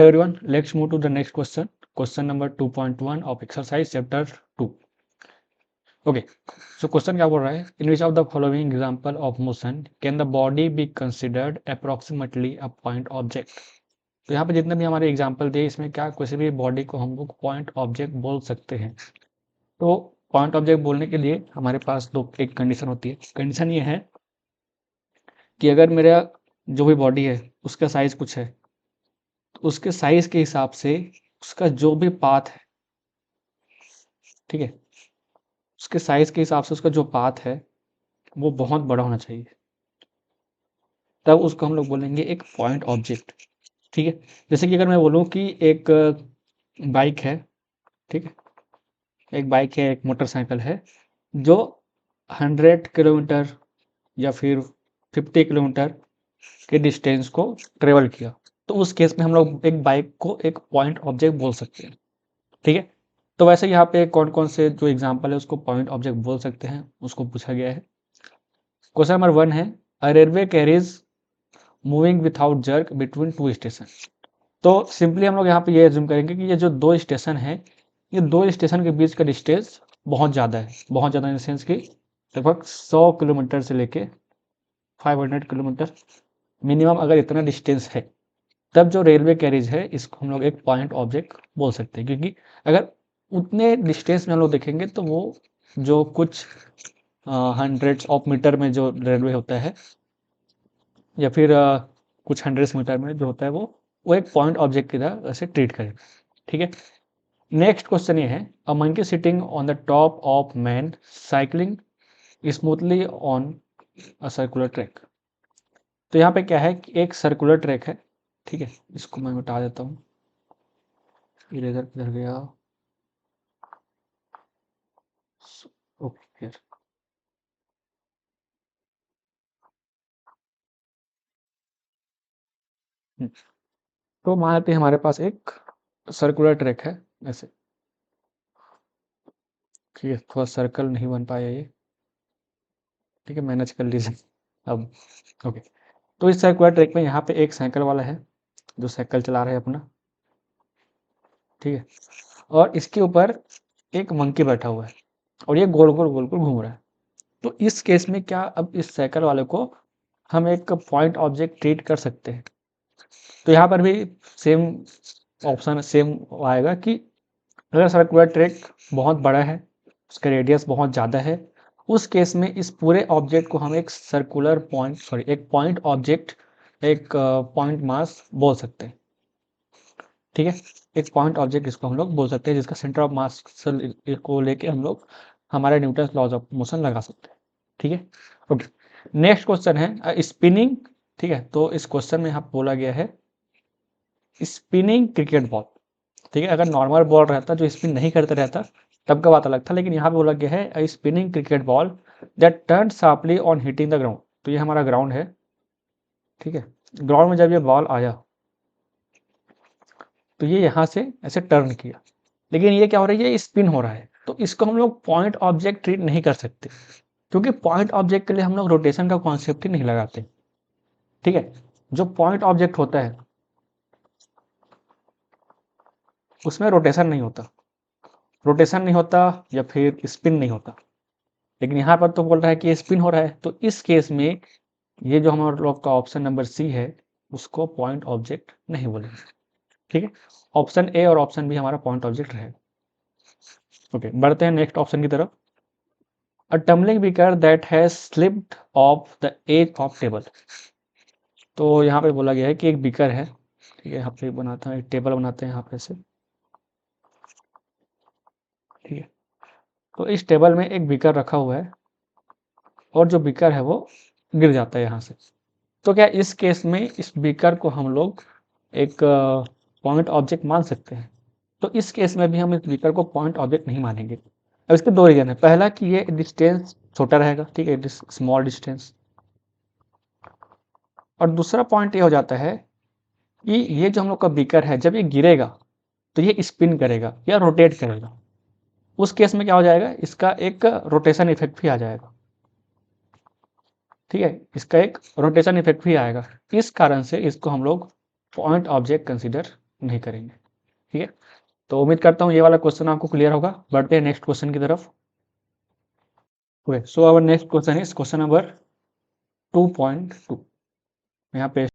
Everyone, let's move to the next question. Question number 2.1 of exercise chapter 2. Okay, so question क्या बोल रहा है? In which of the following example of motion can the body be considered approximately a point object? तो यहाँ पे जितने भी हमारे एग्जाम्पल दिए इसमें क्या किसी भी बॉडी को हम लोग पॉइंट ऑब्जेक्ट बोल सकते हैं। तो पॉइंट ऑब्जेक्ट बोलने के लिए हमारे पास दो एक कंडीशन होती है। कंडीशन ये है कि अगर मेरा जो भी बॉडी है उसका साइज कुछ है, तो उसके साइज के हिसाब से उसका जो भी पाथ है, ठीक है, उसके साइज के हिसाब से उसका जो पाथ है वो बहुत बड़ा होना चाहिए, तब उसको हम लोग बोलेंगे एक पॉइंट ऑब्जेक्ट। ठीक है, जैसे कि अगर मैं बोलूँ कि एक बाइक है, ठीक है, एक बाइक है, एक मोटरसाइकिल है जो 100 किलोमीटर या फिर 50 किलोमीटर के डिस्टेंस को ट्रेवल किया, तो उस केस में हम लोग एक बाइक को एक पॉइंट ऑब्जेक्ट बोल सकते हैं। ठीक है, तो वैसे यहाँ पे कौन कौन से जो एग्जाम्पल है उसको पॉइंट ऑब्जेक्ट बोल सकते हैं उसको पूछा गया है। क्वेश्चन नंबर 1 है, a railway carriage moving without jerk between two station. तो सिंपली हम लोग यहाँ पे ये एज्यूम करेंगे कि ये जो दो स्टेशन है, ये दो स्टेशन के बीच का डिस्टेंस बहुत ज़्यादा है, बहुत ज़्यादा इन द सेंस कि लगभग 100 किलोमीटर से लेके 500 किलोमीटर मिनिमम अगर इतना डिस्टेंस है, तब जो रेलवे कैरिज है इसको हम लोग एक पॉइंट ऑब्जेक्ट बोल सकते हैं। क्योंकि अगर उतने डिस्टेंस में हम लोग देखेंगे तो वो जो कुछ हंड्रेड्स ऑफ मीटर में जो रेलवे होता है या फिर कुछ हंड्रेड्स मीटर में जो होता है वो एक पॉइंट ऑब्जेक्ट की तरह से ट्रीट करेगा। ठीक है, नेक्स्ट क्वेश्चन ये है, a monkey sitting on the top of man cycling smoothly on a circular track. तो यहाँ पे क्या है कि एक सर्कुलर ट्रैक है, ठीक है, इसको मैं मिटा देता हूँ, इरेजर किधर गया, ओके। तो मान लेते हैं हमारे पास एक सर्कुलर ट्रैक है ऐसे, ठीक है, थोड़ा सर्कल नहीं बन पाया ये, ठीक है, मैनेज कर लीजिए अब। ओके, तो इस सर्कुलर ट्रैक में यहाँ पे एक साइकिल वाला है जो साइकिल चला रहा है अपना, ठीक है, और इसके ऊपर एक मंकी बैठा हुआ है और ये गोल गोल गोल गोल घूम रहा है। तो इस केस में क्या अब इस साइकिल वाले को हम एक पॉइंट ऑब्जेक्ट ट्रीट कर सकते हैं। तो यहाँ पर भी सेम ऑप्शन सेम आएगा कि अगर सर्कुलर ट्रैक बहुत बड़ा है, उसका रेडियस बहुत ज़्यादा है, उस केस में इस पूरे ऑब्जेक्ट को हम एक सर्कुलर पॉइंट सॉरी एक पॉइंट ऑब्जेक्ट, एक पॉइंट मास बोल सकते हैं। ठीक है, एक पॉइंट ऑब्जेक्ट इसको हम लोग बोल सकते हैं जिसका सेंटर ऑफ मास को लेके हम लोग हमारे न्यूटन लॉज ऑफ मोशन लगा सकते हैं। ठीक है, ओके, नेक्स्ट क्वेश्चन है स्पिनिंग। ठीक है, तो इस क्वेश्चन में यहाँ बोला गया है स्पिनिंग क्रिकेट बॉल। ठीक है, अगर नॉर्मल बॉल रहता जो स्पिन नहीं करता रहता तब का बात अलग था, लेकिन यहाँ पे बोला गया है spinning cricket ball that turn sharply on hitting the ground. तो ये हमारा ग्राउंड है, ठीक है, ग्राउंड में जब ये बॉल आया तो ये यहाँ से ऐसे टर्न किया, लेकिन ये क्या हो रहा है, ये स्पिन हो रहा है, तो इसको हम लोग पॉइंट ऑब्जेक्ट ट्रीट नहीं कर सकते, क्योंकि पॉइंट ऑब्जेक्ट के लिए हम लोग रोटेशन का कॉन्सेप्ट ही नहीं लगाते। ठीक है, जो पॉइंट ऑब्जेक्ट होता है उसमें रोटेशन नहीं होता, रोटेशन नहीं होता या फिर स्पिन नहीं होता, लेकिन यहाँ पर तो बोल रहा है कि स्पिन हो रहा है, तो इस केस में ये जो हमारे लोग का ऑप्शन नंबर सी है उसको पॉइंट ऑब्जेक्ट नहीं बोलेंगे। ठीक है, ऑप्शन ए और ऑप्शन बी हमारा पॉइंट ऑब्जेक्ट रहेगा। ओके, बढ़ते हैं नेक्स्ट ऑप्शन की तरफ, a tumbling beaker that has slipped off the edge of table. तो यहाँ पे बोला गया है कि एक बीकर है, ठीक है, यहाँ पे बनाता है एक टेबल बनाते हैं यहाँ पे से, ठीक है, तो इस टेबल में एक बीकर रखा हुआ है और जो बीकर है वो गिर जाता है यहाँ से। तो क्या इस केस में इस बीकर को हम लोग एक पॉइंट ऑब्जेक्ट मान सकते हैं? तो इस केस में भी हम इस बीकर को पॉइंट ऑब्जेक्ट नहीं मानेंगे। अब इसके दो रीजन है, पहला कि ये डिस्टेंस छोटा रहेगा, ठीक है, स्मॉल डिस्टेंस, और दूसरा पॉइंट ये हो जाता है कि ये जो हम लोग का बीकर है जब ये गिरेगा तो ये स्पिन करेगा या रोटेट करेगा, उस केस में क्या हो जाएगा, इसका एक रोटेशन इफेक्ट भी आ जाएगा। ठीक है, इसका एक रोटेशन इफेक्ट भी आएगा, इस कारण से इसको हम लोग पॉइंट ऑब्जेक्ट कंसीडर नहीं करेंगे। ठीक है, तो उम्मीद करता हूँ ये वाला क्वेश्चन आपको क्लियर होगा। बढ़ते हैं नेक्स्ट क्वेश्चन की तरफ। Okay, so our next question is question number 2.2। यहाँ पे